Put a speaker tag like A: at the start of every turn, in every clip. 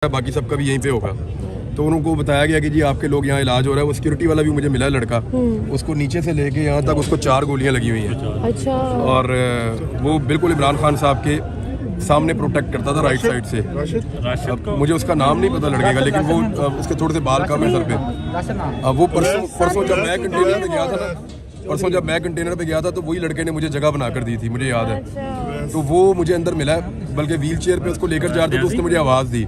A: बाकी सबका भी यहीं पे होगा। तो उनको बताया गया कि जी आपके लोग यहाँ इलाज हो रहा है। वो सिक्योरिटी वाला भी मुझे मिला है लड़का, उसको नीचे से लेके यहाँ तक उसको 4 गोलियां लगी हुई हैं।
B: अच्छा।
A: और वो बिल्कुल इमरान खान साहब के सामने प्रोटेक्ट करता था राइट साइड से। अब मुझे उसका नाम नहीं पता लड़के का, लेकिन वो उसके थोड़े से बाल कम है सर पे। अब वो परसों जब मैं कंटेनर पे गया था तो वही लड़के ने मुझे जगह बना कर दी थी, मुझे याद है। तो वो मुझे अंदर मिला, बल्कि व्हील चेयर पे उसको लेकर जा रहे थे तो उसने मुझे आवाज़ दी।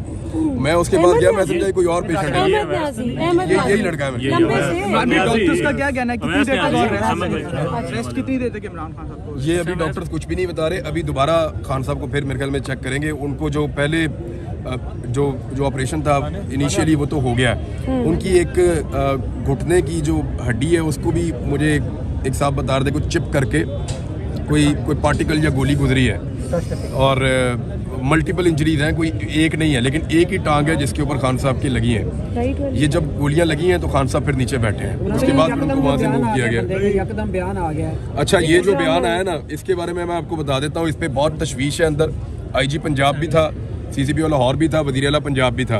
A: मैं उसके बाद गया, मैं समझा कोई और पेशेंट है, यही लड़का है।
C: डॉक्टर्स का क्या कहना है, कितनी देर तक रेस्ट कितनी देर तक इमरान खान साहब को?
A: ये अभी डॉक्टर्स कुछ भी नहीं बता रहे। अभी दोबारा खान साहब को फिर मेरे ख्याल में चेक करेंगे। उनको जो पहले जो ऑपरेशन था इनिशियली वो तो हो गया। उनकी एक घुटने की जो हड्डी है उसको भी मुझे एक साहब बता रहे थे कुछ चिप करके कोई पार्टिकल या गोली गुजरी है। और मल्टीपल इंजरीज हैं, कोई एक नहीं है, लेकिन एक ही टांग है जिसके ऊपर खान साहब की लगी हैं। ये जब गोलियां लगी हैं तो खान साहब फिर नीचे बैठे हैं। उसके बाद फिर उनको वहाँ से मूव किया गया।
C: एकदम बयान आ गया।
A: अच्छा, ये जो बयान आया ना, इसके बारे में मैं आपको बता देता हूँ। इस पर बहुत तशवीश है अंदर। IG पंजाब भी था, CCP लाहौर भी था, वज़ीर आला पंजाब भी था।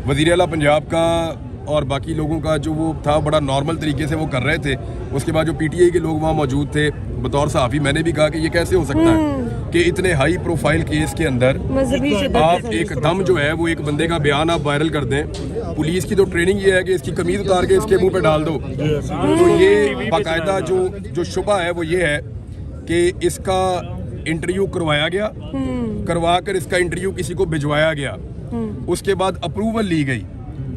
A: वज़ीर आला पंजाब का और बाकी लोगों का जो वो था बड़ा नॉर्मल तरीके से वो कर रहे थे। उसके बाद जो PTI के लोग वहाँ मौजूद थे, बतौर सहाफ़ी मैंने भी कहा कि ये कैसे हो सकता है कि इतने हाई प्रोफाइल केस के अंदर आप एकदम जो है वो एक बंदे का बयान आप वायरल कर दें। पुलिस की तो ट्रेनिंग ये है कि इसकी कमीज उतार के इसके मुंह पे डाल दो। तो ये बाकायदा जो शुबा है वो ये है कि इसका इंटरव्यू करवाया गया, करवा कर इसका इंटरव्यू किसी को भिजवाया गया। उसके बाद अप्रूवल ली गई।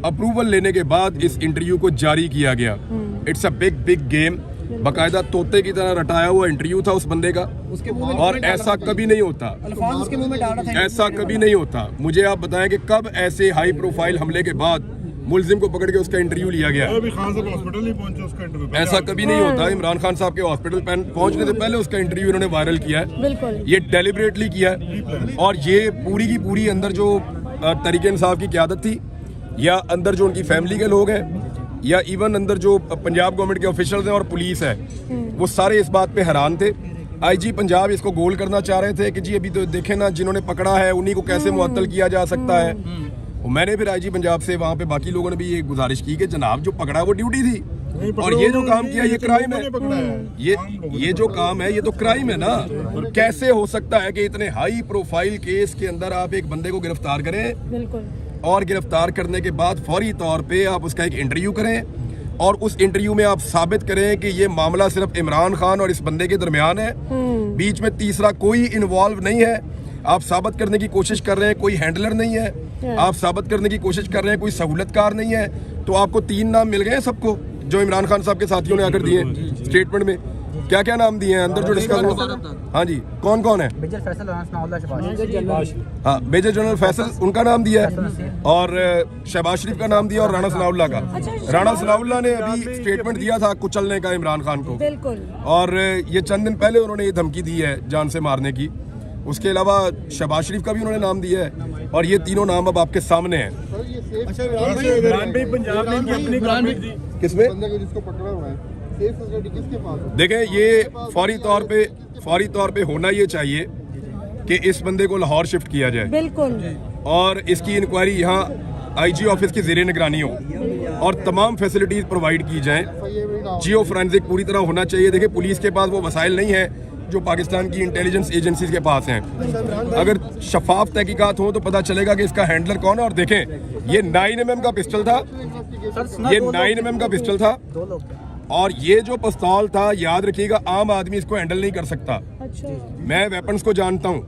A: अप्रूवल लेने के बाद इस इंटरव्यू को जारी किया गया। It's a big game. बाकायदा तोते की तरह रटाया हुआ इंटरव्यू था उस बंदे का, और ऐसा कभी नहीं होता। ऐसा कभी नहीं होता। मुझे आप बताएं कि कब ऐसे हाई प्रोफाइल हमले के बाद मुलजिम को पकड़ के उसका इंटरव्यू लिया गया?
D: हॉस्पिटल नहीं पहुंचे उसका इंटरव्यू।
A: ऐसा कभी नहीं होता। इमरान खान साहब के हॉस्पिटल पहुंचने से पहले उसका इंटरव्यू इन्होंने वायरल किया है। ये डेलिबरेटली किया है। और ये पूरी की पूरी अंदर जो तरीके इंसाफ की क़यादत थी, या अंदर जो उनकी फैमिली के लोग हैं, या इवन अंदर जो पंजाब गवर्नमेंट के ऑफिशियल्स हैं और पुलिस है, वो सारे इस बात पे हैरान थे। IG पंजाब इसको गोल करना चाह रहे थे कि जी अभी तो देखें ना, जिन्होंने पकड़ा है उन्हीं को कैसे मुअत्तल किया जा सकता है। मैंने फिर IG पंजाब से वहाँ पे बाकी लोगों ने भी ये गुजारिश की कि जनाब जो पकड़ा वो ड्यूटी थी, और ये जो काम किया ये क्राइम है। ये जो काम है ये तो क्राइम है ना। कैसे हो सकता है कि इतने हाई प्रोफाइल केस के अंदर आप एक बंदे को गिरफ्तार करें, और गिरफ्तार करने के बाद फौरी तौर पे आप उसका एक इंटरव्यू करें, और उस इंटरव्यू में आप साबित करें कि ये मामला सिर्फ इमरान खान और इस बंदे के दरमियान है, बीच में तीसरा कोई इन्वॉल्व नहीं है। आप साबित करने की कोशिश कर रहे हैं कोई हैंडलर नहीं है, आप साबित करने की कोशिश कर रहे हैं कोई सहूलतकार नहीं है। तो आपको 3 नाम मिल गए सबको जो इमरान खान साहब के साथियों ने आकर दिए स्टेटमेंट में। क्या क्या नाम दिए हैं अंदर जो डिस्कस हुआ? हाँ जी, कौन कौन है?
C: मेजर फैसल,
A: हाँ, मेजर जनरल फैसल उनका नाम दिया है, और शहबाज शरीफ का नाम दिया, और राणा सनाउल्लाह का। राणा सनाउल्लाह ने अभी स्टेटमेंट दिया था कुचलने का इमरान खान को, और ये चंद दिन पहले उन्होंने ये धमकी दी है जान से मारने की। उसके अलावा शहबाज शरीफ का भी उन्होंने नाम दिया है, और ये तीनों नाम अब आपके सामने हैं। किसमें? देखें, ये फौरी तौर पे होना ये चाहिए कि इस बंदे को लाहौर शिफ्ट किया जाए, बिल्कुल, और इसकी इंक्वायरी यहाँ IG ऑफिस की ज़ेरे निगरानी हो, और तमाम फैसिलिटीज प्रोवाइड की जाएं। जियो फोरेंसिक पूरी तरह होना चाहिए। देखिए, पुलिस के पास वो वसाइल नहीं है जो पाकिस्तान की इंटेलिजेंस एजेंसीज के पास हैं। अगर शफाफ तहकीकात हो तो पता चलेगा कि इसका हैंडलर कौन है। और देखें, ये 9mm का पिस्टल था, ये 9mm का पिस्टल था, और ये जो पिस्तौल था, याद रखिएगा, आम आदमी इसको हैंडल नहीं कर सकता। मैं वेपन्स को जानता हूँ।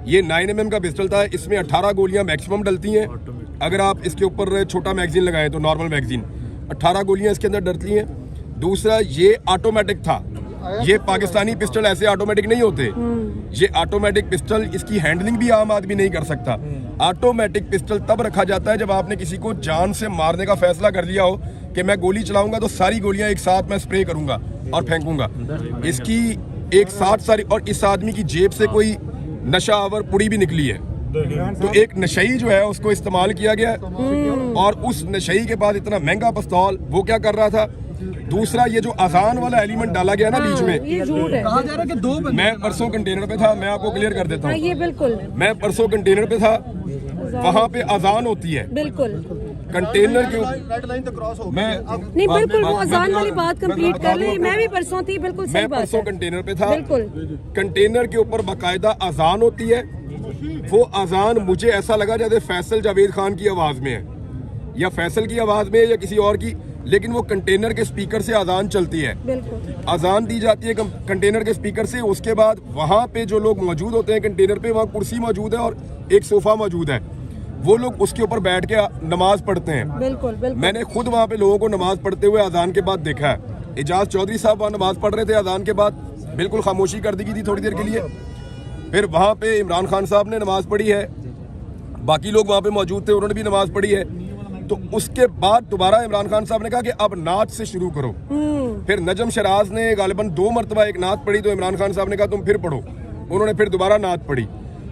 A: ये 9mm का पिस्टल था, इसमें 18 गोलियां मैक्सिमम डलती हैं। अगर आप इसके ऊपर छोटा मैगजीन लगाएं तो नॉर्मल मैगजीन 18 गोलियां इसके अंदर डलती हैं। दूसरा, ये ऑटोमेटिक था। ये पाकिस्तानी पिस्टल ऐसे ऑटोमेटिक नहीं होते। ये ऑटोमेटिक पिस्टल, इसकी हैंडलिंग भी आम आदमी नहीं कर सकता। ऑटोमेटिक पिस्टल तब रखा जाता है जब आपने किसी को जान से मारने का फैसला कर लिया हो कि मैं गोली चलाऊंगा तो सारी गोलियां एक साथ मैं स्प्रे करूंगा और फेंकूंगा। इसकी एक साथ सारी, और इस आदमी की जेब से कोई नशा आवर पुड़ी भी निकली है। तो एक नशई जो है उसको इस्तेमाल किया गया, और उस नशई के बाद इतना महंगा पिस्तौल वो क्या कर रहा था। दूसरा, ये जो अजान वाला एलिमेंट डाला गया ना बीच में,
B: ये झूठ है।
C: कहा जा रहा है कि 2
A: मैं परसों कंटेनर पे था, मैं आपको क्लियर कर देता हूँ।
B: ये बिल्कुल,
A: मैं परसों कंटेनर पे था, वहाँ पे अजान होती है,
B: बिल्कुल
A: कंटेनर के
E: रेड लाइन तो क्रॉस हो
A: मैं
B: नहीं, बिल्कुल वो अजान वाली बात कंप्लीट कर ले। मैं भी परसों थी, बिल्कुल सही
A: मैं
B: बात
A: परसों
B: है।
A: कंटेनर पे था,
B: बिल्कुल
A: कंटेनर के ऊपर बाकायदा अजान होती है। वो अजान मुझे ऐसा लगा जैसे फैसल जावेद खान की आवाज में है, या फैसल की आवाज में है या किसी और की, लेकिन वो कंटेनर के स्पीकर से अजान चलती है।
B: बिल्कुल
A: अजान दी जाती है कंटेनर के स्पीकर से। उसके बाद वहाँ पे जो लोग मौजूद होते हैं कंटेनर पे, वहाँ कुर्सी मौजूद है और एक सोफा मौजूद है, वो लोग उसके ऊपर बैठ के नमाज पढ़ते हैं।
B: बिल्कुल बिल्कुल
A: मैंने खुद वहाँ पे लोगों को नमाज पढ़ते हुए अजान के बाद देखा है। एजाज चौधरी साहब वहाँ नमाज पढ़ रहे थे, अजान के बाद बिल्कुल खामोशी कर दी गई थी थोड़ी देर के लिए। फिर वहाँ पे इमरान खान साहब ने नमाज पढ़ी है, बाकी लोग वहाँ पे मौजूद थे, उन्होंने भी नमाज पढ़ी है। तो उसके बाद दोबारा इमरान खान साहब ने कहा कि अब नात से शुरू करो। फिर नजम शराज ने गालिबन 2 मरतबा एक नात पढ़ी, तो इमरान खान साहब ने कहा तुम फिर पढ़ो, उन्होंने फिर दोबारा नात पढ़ी।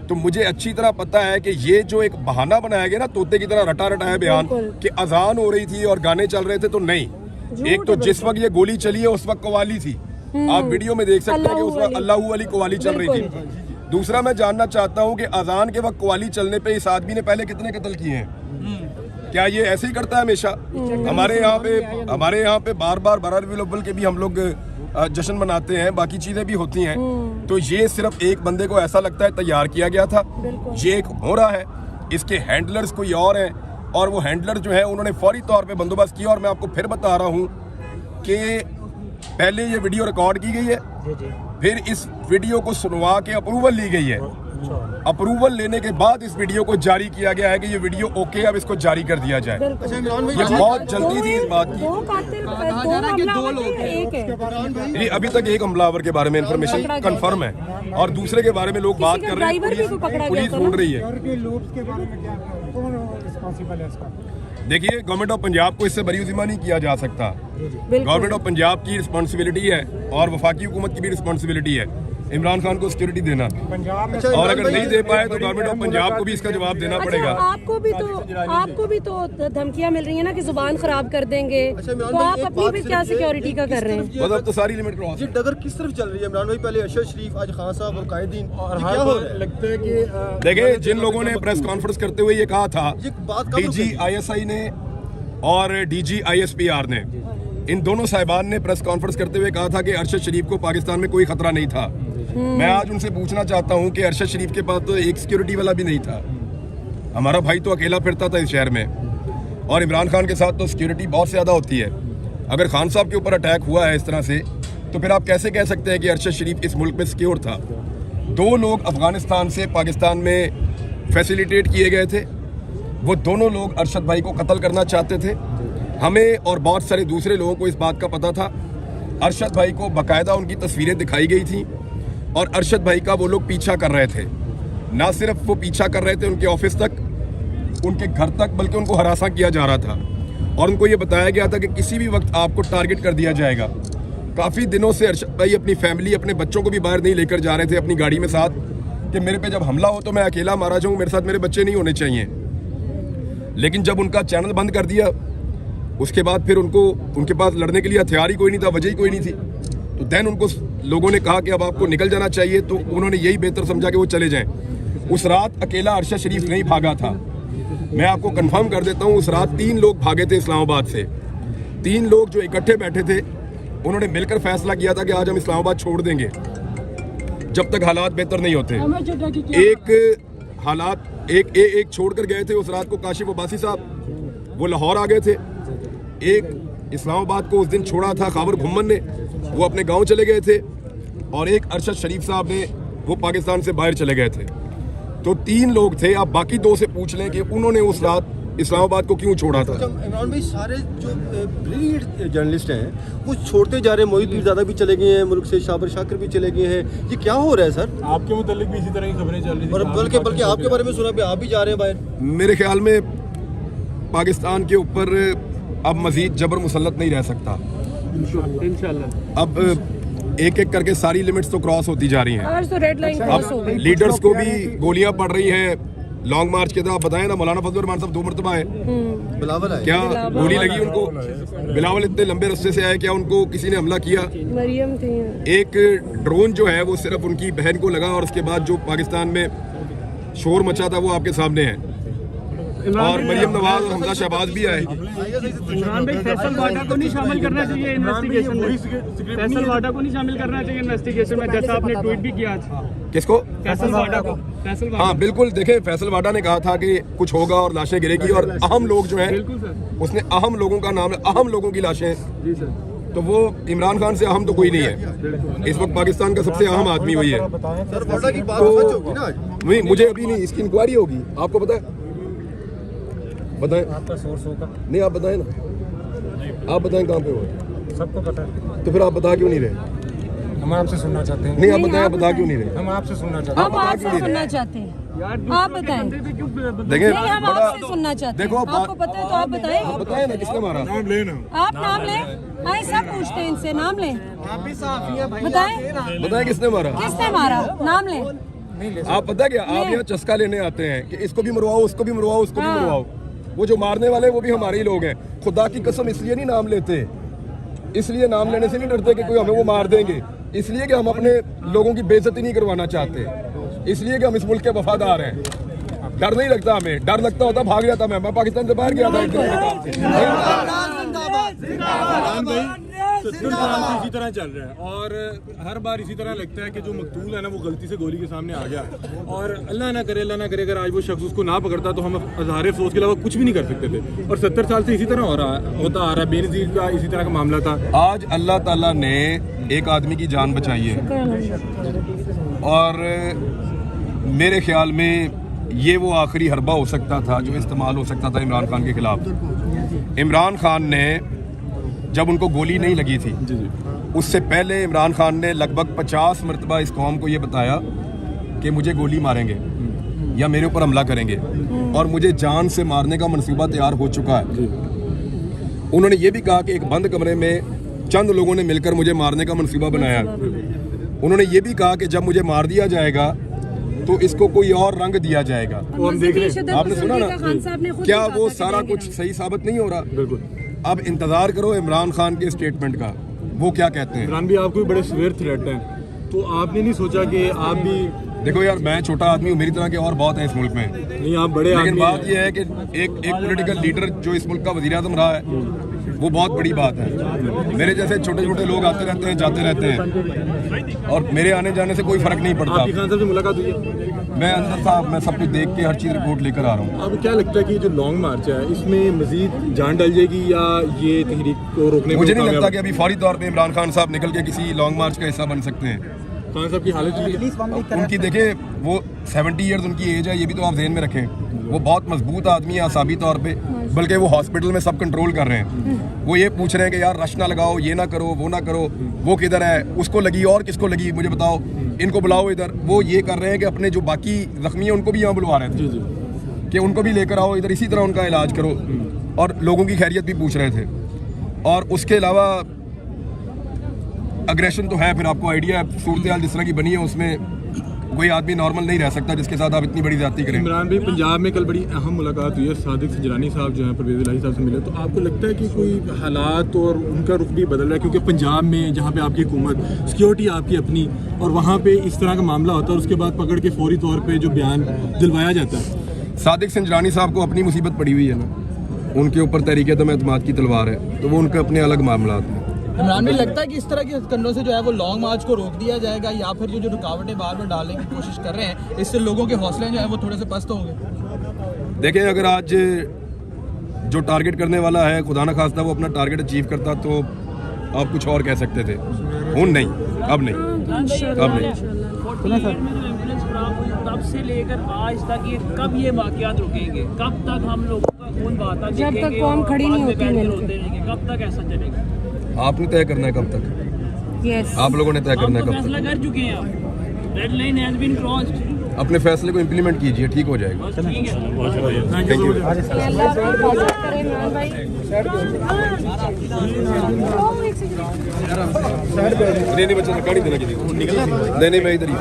A: तो मुझे अच्छी तरह पता है कि ये जो एक बहाना बनाया गया ना, तोते की तरह रटा रटाया बयान कि अजान हो रही थी और गाने चल रहे थे, तो नहीं। एक तो जिस वक्त ये गोली चली है उस वक्त कव्वाली थी, आप वीडियो में देख सकते हैं कि उस वक्त अल्लाहू वाली कव्वाली चल रही थी। दूसरा मैं जानना चाहता हूँ कि अजान के वक्त कव्वाली चलने पे इस आदमी ने पहले कितने कत्ल किए हैं? क्या ये ऐसे ही करता है हमेशा? हमारे यहाँ पे बार बार बरा रबीउल अव्वल के भी हम लोग जश्न मनाते हैं, बाकी चीजें भी होती हैं। तो ये सिर्फ एक बंदे को ऐसा लगता है तैयार किया गया था, ये एक हो रहा है, इसके हैंडलर्स कोई और हैं, और वो हैंडलर जो है उन्होंने फौरी तौर पे बंदोबस्त किया। और मैं आपको फिर बता रहा हूँ कि पहले ये वीडियो रिकॉर्ड की गई है, फिर इस वीडियो को सुनवा के अप्रूवल ली गई है। अप्रूवल लेने के बाद इस वीडियो को जारी किया गया है कि ये वीडियो ओके, अब इसको जारी कर दिया जाए। ये बहुत जल्दी थी इस बात की। ये अभी तक एक हमलावर के बारे में इंफॉर्मेशन कंफर्म है और दूसरे के बारे में लोग बात कर रहे हैं, पुलिस ढूंढ रही है। देखिए, गवर्नमेंट ऑफ पंजाब को इससे बरी जिम्मा नहीं किया जा सकता। गवर्नमेंट ऑफ पंजाब की रिस्पॉन्सिबिलिटी है और वफाकी हुकूमत की भी रिस्पॉन्सिबिलिटी है इमरान खान को सिक्योरिटी देना, और अगर नहीं दे पाए तो गवर्नमेंट ऑफ पंजाब को भी इसका जवाब देना पड़ेगा।
B: आपको भी तो धमकियां मिल रही है ना कि जुबान खराब कर देंगे, तो आप अपनी भी क्या सिक्योरिटी का कर रहे हैं?
A: मतलब तो सारी लिमिट क्रॉस।
E: ये डगर किस तरफ चल रही है इमरान भाई? पहले अरशद शरीफ, आज खान साहब और कायदीन, क्या हो रहा है?
D: लगता है कि
A: देखिए, जिन लोगों ने प्रेस कॉन्फ्रेंस करते हुए ये कहा था, डीजी ISI ने और DG ISPR ने, इन दोनों साहिबान ने प्रेस कॉन्फ्रेंस करते हुए कहा था कि अरशद शरीफ को पाकिस्तान में कोई खतरा नहीं था। मैं आज उनसे पूछना चाहता हूं कि अरशद शरीफ के पास तो एक सिक्योरिटी वाला भी नहीं था, हमारा भाई तो अकेला फिरता था इस शहर में, और इमरान खान के साथ तो सिक्योरिटी बहुत ज़्यादा होती है। अगर खान साहब के ऊपर अटैक हुआ है इस तरह से, तो फिर आप कैसे कह सकते हैं कि अरशद शरीफ इस मुल्क में सिक्योर था? 2 लोग अफगानिस्तान से पाकिस्तान में फैसिलिटेट किए गए थे, वो दोनों लोग अरशद भाई को कत्ल करना चाहते थे। हमें और बहुत सारे दूसरे लोगों को इस बात का पता था। अरशद भाई को बाकायदा उनकी तस्वीरें दिखाई गई थी और अरशद भाई का वो लोग पीछा कर रहे थे। ना सिर्फ वो पीछा कर रहे थे उनके ऑफिस तक, उनके घर तक, बल्कि उनको हरासा किया जा रहा था और उनको ये बताया गया था कि किसी भी वक्त आपको टारगेट कर दिया जाएगा। काफ़ी दिनों से अरशद भाई अपनी फैमिली, अपने बच्चों को भी बाहर नहीं लेकर जा रहे थे अपनी गाड़ी में साथ, कि मेरे पे जब हमला हो तो मैं अकेला मारा जाऊँ, मेरे साथ मेरे बच्चे नहीं होने चाहिए। लेकिन जब उनका चैनल बंद कर दिया, उसके बाद फिर उनके पास लड़ने के लिए हथियार ही कोई नहीं था, वजह ही कोई नहीं थी। तो देन उनको लोगों ने कहा कि अब आपको निकल जाना चाहिए, तो उन्होंने यही बेहतर समझा कि वो चले जाएं। उस रात अकेला अरशद शरीफ नहीं भागा था, मैं आपको कंफर्म कर देता हूँ, उस रात 3 लोग भागे थे इस्लामाबाद से। 3 लोग जो इकट्ठे बैठे थे, उन्होंने मिलकर फैसला किया था कि आज हम इस्लामाबाद छोड़ देंगे जब तक हालात बेहतर नहीं होते। एक छोड़कर गए थे उस रात को काशिफ अब्बासी साहब, वो लाहौर आ गए थे। एक इस्लामाबाद को उस दिन छोड़ा था खाबर घुम्मन ने, वो अपने गांव चले गए थे, और एक अरशद शरीफ साहब ने, वो पाकिस्तान से बाहर चले गए थे। तो 3 लोग थे। आप बाकी 2 से पूछ लें कि उन्होंने उस रात इस्लामाबाद को क्यों छोड़ा था।
E: इमरान भाई, सारे जो ब्रिलियंट जर्नलिस्ट हैं वो छोड़ते जा रहे हैं। मोहित पीरजादा भी चले गए हैं मुल्क से, शाबर शाकिर भी चले गए हैं। ये क्या हो रहा है सर?
D: आपके मुतालिक भी इसी तरह की खबरें चल रही थी,
E: और बल्कि आपके बारे में सुना भी आप भी जा रहे हैं बाहर।
A: मेरे ख्याल में पाकिस्तान के ऊपर अब मजीद जबर मुसल्लत नहीं रह सकता इंशाल्लाह। अब एक एक करके सारी लिमिट्स तो क्रॉस होती जा रही हैं।
B: आज तो रेड लाइन क्रॉस हो गई।
A: लीडर्स को भी गोलियां पड़ रही हैं लॉन्ग मार्च के। आप बताएं ना, मौलाना फजल रहमान साहब 2 मरतबा है,
E: बिलावल है,
A: क्या गोली लगी उनको? बिलावल इतने लंबे रास्ते से आए, क्या उनको किसी ने हमला किया?
B: मरियम थी।
A: एक ड्रोन जो है वो सिर्फ उनकी बहन को लगा, और उसके बाद जो पाकिस्तान में शोर मचा था वो आपके सामने है। और मरियम नवाज और हमजा शहबाज भी आए।
C: इमरान भाई फैसल वाडा को नहीं शामिल करना चाहिए इन्वेस्टिगेशन में, फैसल वाडा को नहीं शामिल करना चाहिए इन्वेस्टिगेशन में, जैसा आपने ट्वीट भी किया आज।
A: किसको?
C: फैसल वाडा को। फैसल वाडा,
A: हाँ बिल्कुल, देखें फैसल वाडा ने कहा था कि कुछ होगा और लाशें गिरेगी और अहम लोग जो हैं,
C: बिल्कुल सर।
A: उसने अहम लोगों का नाम, अहम लोगों की लाशें,
C: जी सर।
A: तो वो इमरान खान से अहम तो कोई नहीं है। इस वक्त पाकिस्तान का सबसे अहम आदमी वही है।
E: सर वाडा की बात सच होगी ना आज?
A: नहीं, मुझे अभी नहीं, इसकी इंक्वायरी होगी, आपको पता है? बताएं
F: आपका सोर्स होगा,
A: नहीं, आप बताएं ना, आप बताएं कहाँ पे हो,
F: सबको पता है।
A: तो फिर आप बता क्यों नहीं रहे?
F: हम आपसे सुनना चाहते हैं।
A: नहीं, आप बताएं, आप बता क्यों नहीं रहे?
F: हम आपसे सुनना चाहते हैं।
B: हम आपसे सुनना चाहते हैं, आप बताएं।
A: देखें
B: नहीं, हम आपसे सुनना चाहते हैं।
A: देखो,
B: आपको पता है तो आप बताएं।
A: आप बताएं ना किसने मारा?
B: आप नाम लें, आए सब पूछते हैं इनसे, नाम लें, बताएं
A: बताएं किसने मारा?
B: किसने मारा, नाम लें।
A: आप पता क्या, आप यहाँ चस्का लेने आते हैं कि इसको भी मरवाओ, उसको भी मरवाओ, उसको भी
B: हाँ।
A: मरवाओ। वो जो मारने वाले वो भी हमारे ही लोग हैं। खुदा की कसम इसलिए नहीं नाम लेते, इसलिए नाम लेने से नहीं डरते कि कोई हमें वो मार देंगे, इसलिए कि हम अपने लोगों की बेइज्जती नहीं करवाना चाहते, इसलिए कि हम इस मुल्क के वफादार हैं। डर नहीं लगता हमें, डर लगता होता भाग जाता मैं पाकिस्तान से बाहर गया था एक दिन के काम से।
D: इमरान भाई 70 साल से इसी तरह चल रहा है और हर बार इसी तरह लगता है कि जो मकतूल है ना वो गलती से गोली के सामने आ गया, और अल्लाह ना करे अगर आज वो शख्स उसको ना पकड़ता तो हम अज़हार अफसोस के अलावा कुछ भी नहीं कर सकते थे। और 70 साल से इसी तरह होता आ रहा है। बेनज़ीर का इसी तरह का मामला था।
A: आज अल्लाह ताला ने एक आदमी की जान बचाई है और मेरे ख्याल में ये वो आखिरी हरबा हो सकता था जो इस्तेमाल हो सकता था इमरान खान के खिलाफ। इमरान खान ने जब उनको गोली नहीं लगी थी, उससे पहले इमरान खान ने लगभग 50 मरतबा इस कौम को ये बताया कि मुझे गोली मारेंगे या मेरे ऊपर हमला करेंगे और मुझे जान से मारने का मंसूबा तैयार हो चुका है। उन्होंने ये भी कहा कि एक बंद कमरे में चंद लोगों ने मिलकर मुझे मारने का मंसूबा बनाया। उन्होंने ये भी कहा कि जब मुझे मार दिया जाएगा तो इसको कोई और रंग दिया जाएगा।
D: वो हम देख रहे हैं।
A: आपने सुना ना, क्या वो सारा कुछ सही साबित नहीं हो रहा?
D: बिल्कुल।
A: अब इंतजार करो इमरान खान के स्टेटमेंट का, वो क्या कहते हैं।
D: इमरान भी आपको भी बड़े सीवियर थ्रेट हैं, तो आपने नहीं सोचा कि आप भी?
A: देखो यार, मैं छोटा आदमी हूँ, मेरी तरह के और बहुत हैं इस मुल्क में,
D: नहीं आप बड़े
A: लेकिन
D: आदमी
A: बात
D: हैं।
A: यह है कि एक पॉलिटिकल लीडर जो इस मुल्क का वज़ीर आज़म रहा है वो बहुत बड़ी बात है। मेरे जैसे छोटे छोटे लोग आते रहते हैं, जाते रहते हैं और मेरे आने जाने से कोई फर्क नहीं पड़ता।
D: आपकी खान साहब से मुलाकात हुई है?
A: मैं अंदर था, मैं सब कुछ देख के हर चीज़ रिपोर्ट लेकर आ रहा हूँ।
D: अब क्या लगता है कि जो लॉन्ग मार्च है इसमें मजीद जान डल जाएगी या ये तहरीक को रोकने में
A: मुझे नहीं
D: कामयाब?
A: लगता कि अभी फौरी तौर पे इमरान खान साहब निकल के किसी लॉन्ग मार्च का हिस्सा बन सकते हैं।
D: खान साहब की हालत ठीक है?
A: उनकी देखें, वो 70 ईयर्स उनकी एज है, ये भी तो आप ध्यान में रखें। वो बहुत मजबूत आदमी है आसाबी तौर पे, बल्कि वो हॉस्पिटल में सब कंट्रोल कर रहे हैं। वो ये पूछ रहे हैं कि यार रश ना लगाओ, ये ना करो, वो ना करो, वो किधर है, उसको लगी और किसको लगी मुझे बताओ, इनको बुलाओ इधर। वो ये कर रहे हैं कि अपने जो बाकी जख्मी हैं उनको भी यहाँ बुलवा रहे थे कि उनको भी लेकर आओ इधर, इसी तरह उनका इलाज करो, और लोगों की खैरियत भी पूछ रहे थे। और उसके अलावा अग्रेशन तो है, फिर आपको आइडिया है सूरत हाल जिस तरह की बनी है, उसमें कोई आदमी नॉर्मल नहीं रह सकता जिसके साथ आप इतनी बड़ी ज्यादती करें।
D: इमरान भाई, पंजाब में कल बड़ी अहम मुलाकात हुई है, सादिक सजरानी साहब जो हैं परवेज़ इलाही साहब से मिले, तो आपको लगता है कि कोई हालात और उनका रुख भी बदल रहा है? क्योंकि पंजाब में जहाँ पे आपकी हुकूमत, सिक्योरिटी आपकी अपनी, और वहाँ पे इस तरह का मामला होता है और उसके बाद पकड़ के फौरी तौर पे जो बयान दिलवाया जाता है।
A: सादिक सजरानी साहब को अपनी मुसीबत पड़ी हुई है ना, उनके ऊपर तहरीक-ए-दम एतमाद की तलवार है, तो वो उनके अपने अलग मामला हैं।
C: इमरान भाई, लगता है कि इस तरह के हथकंडों से जो है वो लॉन्ग मार्च को रोक दिया जाएगा, या फिर जो रुकावटें बार बार डालने की कोशिश कर रहे हैं इससे लोगों के हौसले जो है वो थोड़े से पस्त होंगे?
A: देखें, अगर आज जो टारगेट करने वाला है खुदा न खास्ता वो अपना टारगेट अचीव करता तो आप कुछ और कह सकते थे। नहीं, अब नहीं, अब नहीं।
G: तब से लेकर आज तक कब ये वाक़यात रुकेंगे? कब तक हम लोगों का खून बहाता
B: जब तक कौम खड़ी नहीं होती मिलके।
G: कब तक ऐसा चलेगा?
A: आपने तय करना है कब तक।
B: यस,
A: आप लोगों ने तय करना है कब
G: फैसला
A: तक।
G: कर चुके हैं आप, red line has been crossed.
A: अपने फैसले को इम्प्लीमेंट कीजिए, ठीक हो जाएगा।
G: ठीक है,
A: थैंक यू।
B: अल्लाह आपको हिफाजत करे इमरान भाई।
A: नहीं बच्चा गाड़ी देना किसी को। नहीं मैं इधर ही।